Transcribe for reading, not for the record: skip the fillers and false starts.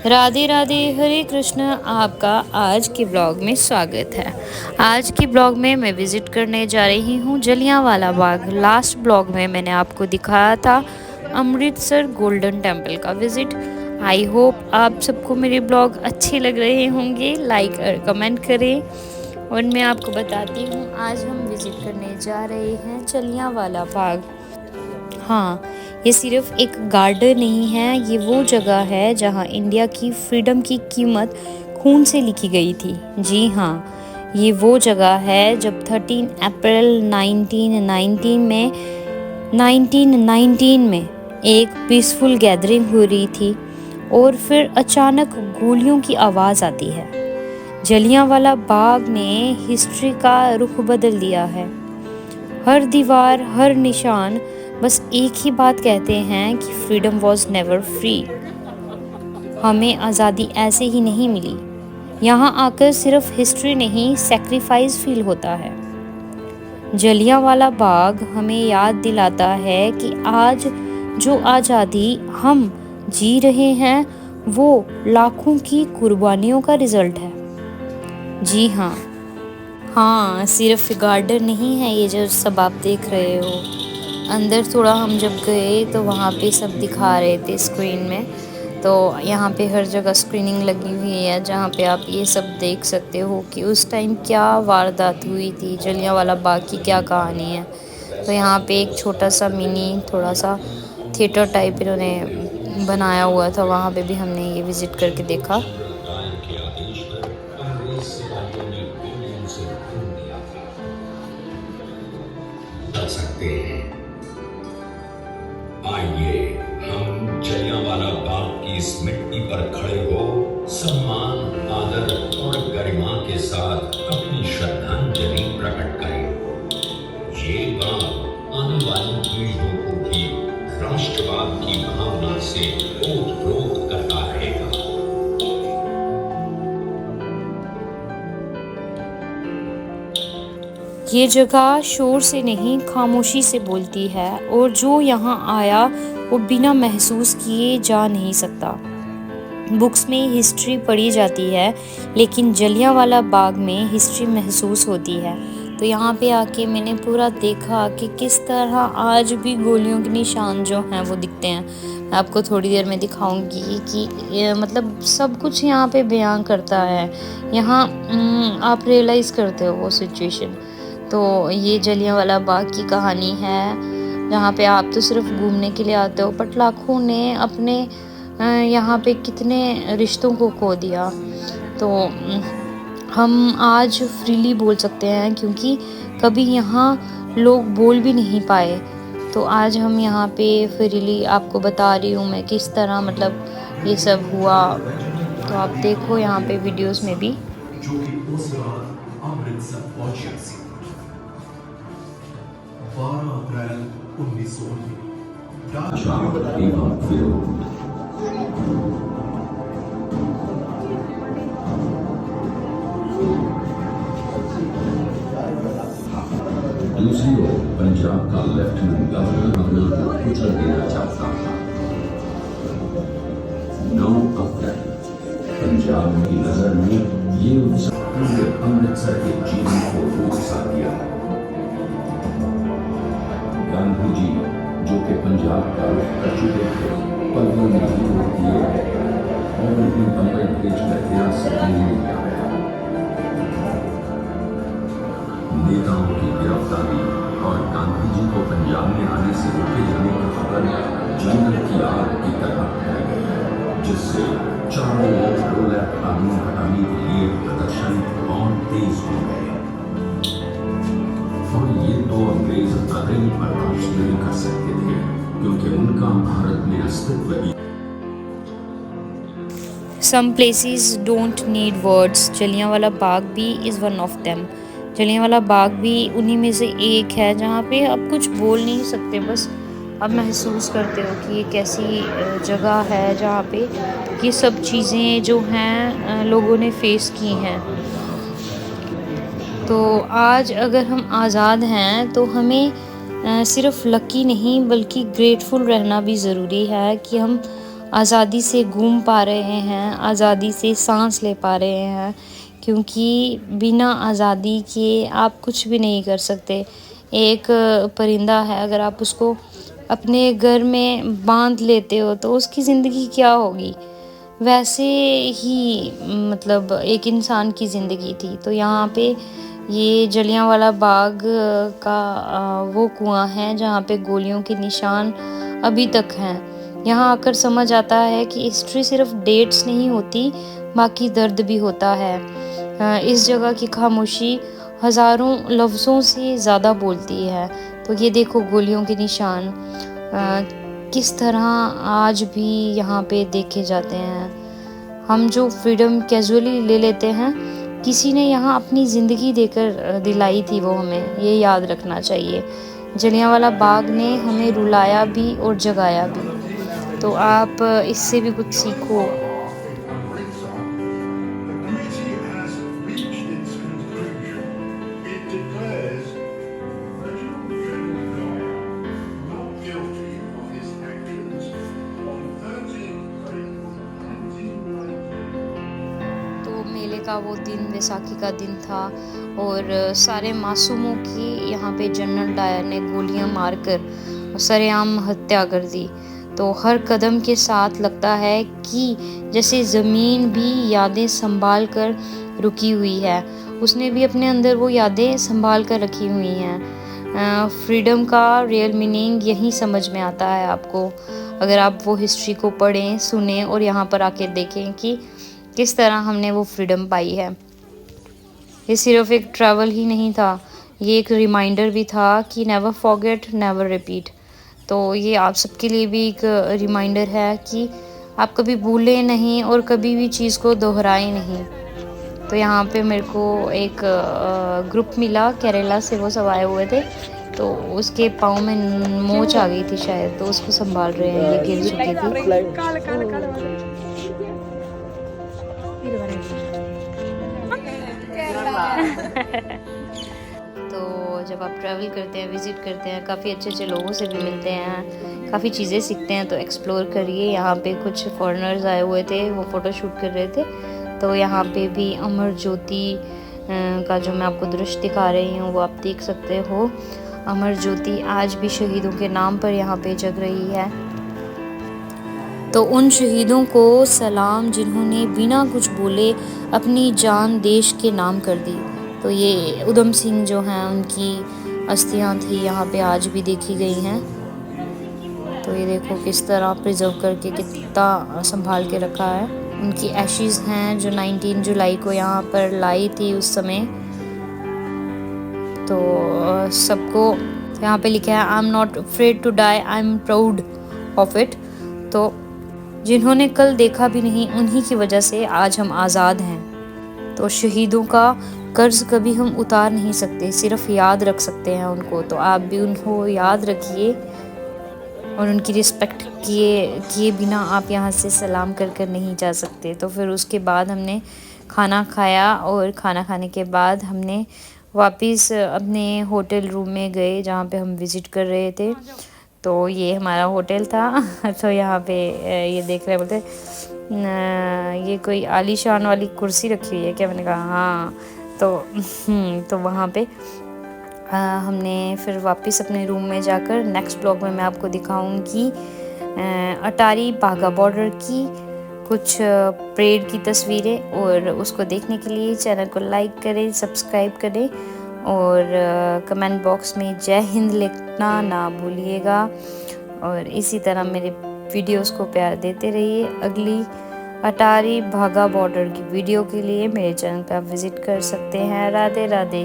राधे राधे, हरे कृष्ण। आपका आज के ब्लॉग में स्वागत है। आज के ब्लॉग में मैं विज़िट करने जा रही हूँ जलियांवाला बाग। लास्ट ब्लॉग में मैंने आपको दिखाया था अमृतसर गोल्डन टेम्पल का विज़िट। आई होप आप सबको मेरे ब्लॉग अच्छे लग रहे होंगे। लाइक और कमेंट करें। और मैं आपको बताती हूँ आज हम विज़िट करने जा रहे हैं जलियांवाला बाग। हाँ, ये सिर्फ एक गार्डन नहीं है, ये वो जगह है जहाँ इंडिया की फ्रीडम की कीमत खून से लिखी गई थी। जी हाँ, ये वो जगह है जब 13 अप्रैल 1919 में एक पीसफुल गैदरिंग हो रही थी और फिर अचानक गोलियों की आवाज़ आती है। जलियांवाला बाग ने हिस्ट्री का रुख बदल दिया है। हर दीवार, हर निशान बस एक ही बात कहते हैं कि फ्रीडम वॉज नेवर फ्री। हमें आज़ादी ऐसे ही नहीं मिली। यहाँ आकर सिर्फ हिस्ट्री नहीं, सेक्रीफाइस फील होता है। जलियांवाला बाग हमें याद दिलाता है कि आज जो आज़ादी हम जी रहे हैं वो लाखों की कुर्बानियों का रिजल्ट है। जी हाँ, सिर्फ गार्डन नहीं है ये जो सब आप देख रहे हो। अंदर थोड़ा हम जब गए तो वहाँ पे सब दिखा रहे थे स्क्रीन में। तो यहाँ पे हर जगह स्क्रीनिंग लगी हुई है जहाँ पे आप ये सब देख सकते हो कि उस टाइम क्या वारदात हुई थी, जलियांवाला बाग की क्या कहानी है। तो यहाँ पे एक छोटा सा मिनी थोड़ा सा थिएटर टाइप इन्होंने बनाया हुआ था, वहाँ पे भी हमने ये विज़िट करके देखा। सकते हैं। आइए हम जलियांवाला बाग की इस मिट्टी पर खड़े हो सम्मान, आदर और गरिमा के साथ अपनी श्रद्धांजलि प्रकट करें। ये बाग आने वाली पीढ़ियों को भी राष्ट्रवाद की भावना से ओत-प्रोत करता रहेगा। ये जगह शोर से नहीं, खामोशी से बोलती है और जो यहाँ आया वो बिना महसूस किए जा नहीं सकता। बुक्स में हिस्ट्री पढ़ी जाती है लेकिन जलियांवाला बाग में हिस्ट्री महसूस होती है। तो यहाँ पे आके मैंने पूरा देखा कि किस तरह आज भी गोलियों के निशान जो हैं वो दिखते हैं। मैं आपको थोड़ी देर में दिखाऊंगी कि मतलब सब कुछ यहाँ पे बयां करता है। यहाँ आप रियलाइज़ करते हो वो सिचुएशन। तो ये जलियांवाला बाग की कहानी है जहाँ पे आप तो सिर्फ घूमने के लिए आते हो, बट लाखों ने अपने यहाँ पे कितने रिश्तों को खो दिया। तो हम आज फ्रीली बोल सकते हैं क्योंकि कभी यहाँ लोग बोल भी नहीं पाए। तो आज हम यहाँ पे फ्रीली आपको बता रही हूँ मैं किस तरह मतलब ये सब हुआ। तो आप देखो यहाँ पे वीडियोस में भी। जो कि उस रात अमृतसर पहुंची सी 12 अप्रैल 1919 दूसरी ओर पंजाब का लेफ्टिनेंट गवर्नर मंगल को कुचल देना चाहता था। 9 अप्रैल पंजाब की नजर में ये उत्सव पूरे अमृतसर के जीवन को रोक सा दिया। गांधी जी जो कि पंजाब का रुख कर चुके थे, पलकों में ही रोक दिए गए और उन्हें बंबई भेजकर हिरासत में ले लिया गया। नेताओं की गिरफ्तारी और गांधी जी को पंजाब में आने से रोके जाने की खबर जंगल की आग की तरह फैल गई, जिससे चारों ओर दौलत कानून हटाने के लिए प्रदर्शन और तेज हो गए। और ये तो अंग्रेज कतई बर्दाश्त नहीं कर सकते थे क्योंकि उनका भारत में अस्तित्व ही। Some places don't need words. Jallianwala Bagh भी is one of them. Jallianwala Bagh भी उन्हीं में से एक है जहाँ पे आप कुछ बोल नहीं सकते, बस आप महसूस करते हो कि ये कैसी जगह है जहाँ पे ये सब चीज़ें जो हैं लोगों ने फेस की हैं। तो आज अगर हम आज़ाद हैं तो हमें सिर्फ लकी नहीं बल्कि ग्रेटफुल रहना भी ज़रूरी है कि हम आज़ादी से घूम पा रहे हैं, आज़ादी से सांस ले पा रहे हैं, क्योंकि बिना आज़ादी के आप कुछ भी नहीं कर सकते। एक परिंदा है, अगर आप उसको अपने घर में बांध लेते हो तो उसकी ज़िंदगी क्या होगी, वैसे ही मतलब एक इंसान की ज़िंदगी थी। तो यहाँ पे ये जलियांवाला बाग का वो कुआं है जहाँ पे गोलियों के निशान अभी तक हैं। यहाँ आकर समझ आता है कि हिस्ट्री सिर्फ डेट्स नहीं होती, बाकी दर्द भी होता है। इस जगह की खामोशी हज़ारों लफ्ज़ों से ज़्यादा बोलती है। तो ये देखो गोलियों के निशान किस तरह आज भी यहाँ पे देखे जाते हैं। हम जो फ्रीडम कैजुअली ले लेते हैं, किसी ने यहाँ अपनी ज़िंदगी देकर दिलाई थी वो हमें, ये याद रखना चाहिए। जलियांवाला बाग ने हमें रुलाया भी और जगाया भी। तो आप इससे भी कुछ सीखो। मेले का वो दिन वैसाखी का दिन था और सारे मासूमों की यहाँ पे जनरल डायर ने गोलियां मारकर सरेआम हत्या कर दी। तो हर कदम के साथ लगता है कि जैसे ज़मीन भी यादें संभाल कर रुकी हुई है, उसने भी अपने अंदर वो यादें संभाल कर रखी हुई हैं। फ्रीडम का रियल मीनिंग यहीं समझ में आता है आपको, अगर आप वो हिस्ट्री को पढ़ें, सुने और यहाँ पर आके देखें कि किस तरह हमने वो फ्रीडम पाई है। ये सिर्फ एक ट्रैवल ही नहीं था, ये एक रिमाइंडर भी था कि नेवर फॉरगेट नेवर रिपीट। तो ये आप सबके लिए भी एक रिमाइंडर है कि आप कभी भूलें नहीं और कभी भी चीज़ को दोहराएं नहीं। तो यहाँ पे मेरे को एक ग्रुप मिला केरला से, वो सब आए हुए थे, तो उसके पाँव में मोच आ गई थी शायद, तो उसको संभाल रहे हैं, ये गिर चुकी थी। तो जब आप ट्रैवल करते हैं, विज़िट करते हैं, काफ़ी अच्छे अच्छे लोगों से भी मिलते हैं, काफ़ी चीज़ें सीखते हैं, तो एक्सप्लोर करिए। यहाँ पे कुछ फॉरेनर्स आए हुए थे, वो फ़ोटो शूट कर रहे थे, तो यहाँ पे भी अमर ज्योति का जो मैं आपको दृश्य दिखा रही हूँ वो आप देख सकते हो। अमर ज्योति आज भी शहीदों के नाम पर यहाँ पे जग रही है। तो उन शहीदों को सलाम जिन्होंने बिना कुछ बोले अपनी जान देश के नाम कर दी। तो ये उधम सिंह जो हैं, उनकी अस्थियां थी यहाँ पे आज भी देखी गई हैं। तो ये देखो किस तरह प्रिजर्व करके कितना संभाल के रखा है। उनकी एशेज़ हैं जो 19 जुलाई को यहाँ पर लाई थी उस समय। तो सबको यहाँ पे लिखा है, I am not afraid to die, I am proud of it. तो जिन्होंने कल देखा भी नहीं, उन्हीं की वजह से आज हम आज़ाद हैं। तो शहीदों का कर्ज कभी हम उतार नहीं सकते, सिर्फ याद रख सकते हैं उनको। तो आप भी उनको याद रखिए और उनकी रिस्पेक्ट किए बिना आप यहाँ से सलाम कर नहीं जा सकते। तो फिर उसके बाद हमने खाना खाया और खाना खाने के बाद हमने वापस अपने होटल रूम में गए जहाँ पे हम विज़िट कर रहे थे। तो ये हमारा होटल था। तो यहाँ पे ये देख रहे बोलते ये कोई आलीशान वाली कुर्सी रखी हुई है क्या? मैंने कहा हाँ। तो वहाँ पे हमने फिर वापस अपने रूम में जाकर नेक्स्ट ब्लॉग में मैं आपको दिखाऊंगी अटारी बाघा बॉर्डर की कुछ परेड की तस्वीरें। और उसको देखने के लिए चैनल को लाइक करें, सब्सक्राइब करें और कमेंट बॉक्स में जय हिंद लिखना ना भूलिएगा। और इसी तरह मेरे वीडियोस को प्यार देते रहिए। अगली अटारी बाघा बॉर्डर की वीडियो के लिए मेरे चैनल पर आप विज़िट कर सकते हैं। राधे राधे।